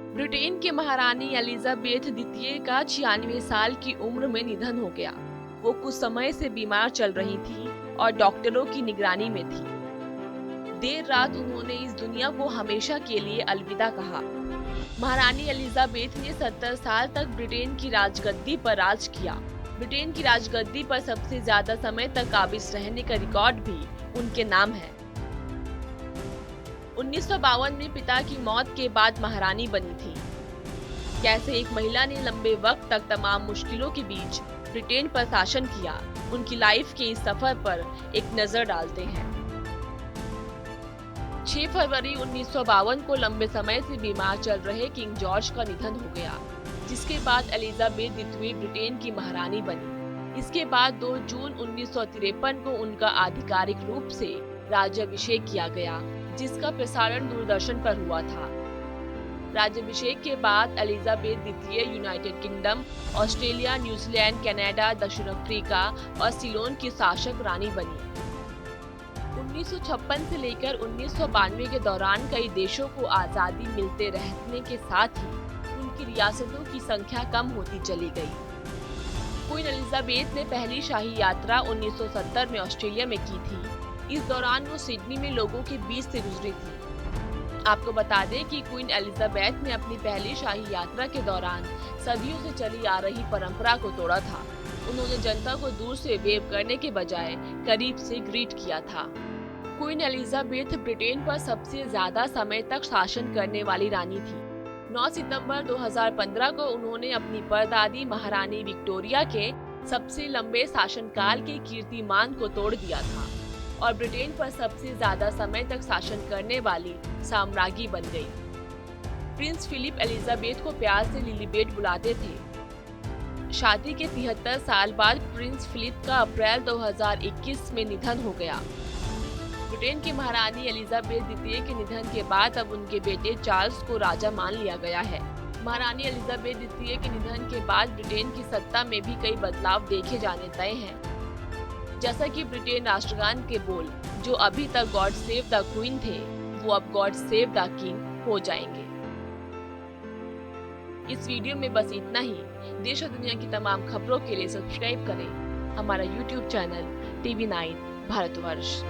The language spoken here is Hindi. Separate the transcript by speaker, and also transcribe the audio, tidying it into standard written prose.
Speaker 1: ब्रिटेन की महारानी एलिजाबेथ द्वितीय का 96 साल की उम्र में निधन हो गया। वो कुछ समय से बीमार चल रही थी और डॉक्टरों की निगरानी में थी। देर रात उन्होंने इस दुनिया को हमेशा के लिए अलविदा कहा। महारानी एलिजाबेथ ने 70 साल तक ब्रिटेन की राजगद्दी पर राज किया। ब्रिटेन की राजगद्दी पर सबसे ज्यादा समय तक काबिज रहने का रिकॉर्ड भी उनके नाम है। 1952 में पिता की मौत के बाद महारानी बनी थी। कैसे एक महिला ने लंबे वक्त तक तमाम मुश्किलों के बीच ब्रिटेन पर शासन किया, उनकी लाइफ के इस सफर पर एक नजर डालते हैं। 6 फरवरी 1952 को लंबे समय से बीमार चल रहे किंग जॉर्ज का निधन हो गया, जिसके बाद एलिजाबेथ द्वितीय ब्रिटेन की महारानी बनी। इसके बाद 2 जून 1953 को उनका आधिकारिक रूप से राज्याभिषेक किया गया, जिसका प्रसारण दूरदर्शन पर हुआ था। राज्याभिषेक के बाद एलिजाबेथ द्वितीय United kingdom, Australia, New Zealand, Canada, दक्षिण अफ्रीका और सिलोन की शासक रानी बनी। 1956 से लेकर 1992 के दौरान कई देशों को आजादी मिलते रहने के साथ ही उनकी रियासतों की संख्या कम होती चली गई। क्वीन एलिजाबेथ ने पहली शाही यात्रा 1970 में ऑस्ट्रेलिया में की थी। इस दौरान वो सिडनी में लोगों के बीच से गुजरी थी। आपको बता दें कि क्वीन एलिजाबेथ ने अपनी पहली शाही यात्रा के दौरान सदियों से चली आ रही परंपरा को तोड़ा था। उन्होंने जनता को दूर से वेव करने के बजाय करीब से ग्रीट किया था। क्वीन एलिजाबेथ ब्रिटेन पर सबसे ज्यादा समय तक शासन करने वाली रानी थी। 9 सितंबर 2015 को उन्होंने अपनी परदादी महारानी विक्टोरिया के सबसे लंबे शासनकाल के कीर्तिमान को तोड़ दिया था और ब्रिटेन पर सबसे ज्यादा समय तक शासन करने वाली साम्राज्ञी बन गई। प्रिंस फिलिप एलिजाबेथ को प्यार से लिलीबेट बुलाते थे। शादी के 73 साल बाद प्रिंस फिलिप का अप्रैल 2021 में निधन हो गया। ब्रिटेन की महारानी एलिजाबेथ द्वितीय के निधन के बाद अब उनके बेटे चार्ल्स को राजा मान लिया गया है। महारानी एलिजाबेथ द्वितीय के निधन के बाद ब्रिटेन की सत्ता में भी कई बदलाव देखे जाने तय हैं। जैसा कि ब्रिटेन राष्ट्रगान के बोल, जो अभी तक गॉड सेव द क्वीन थे, वो अब गॉड सेव द किंग हो जाएंगे। इस वीडियो में बस इतना ही। देश और दुनिया की तमाम खबरों के लिए सब्सक्राइब करें हमारा YouTube चैनल TV9 भारतवर्ष।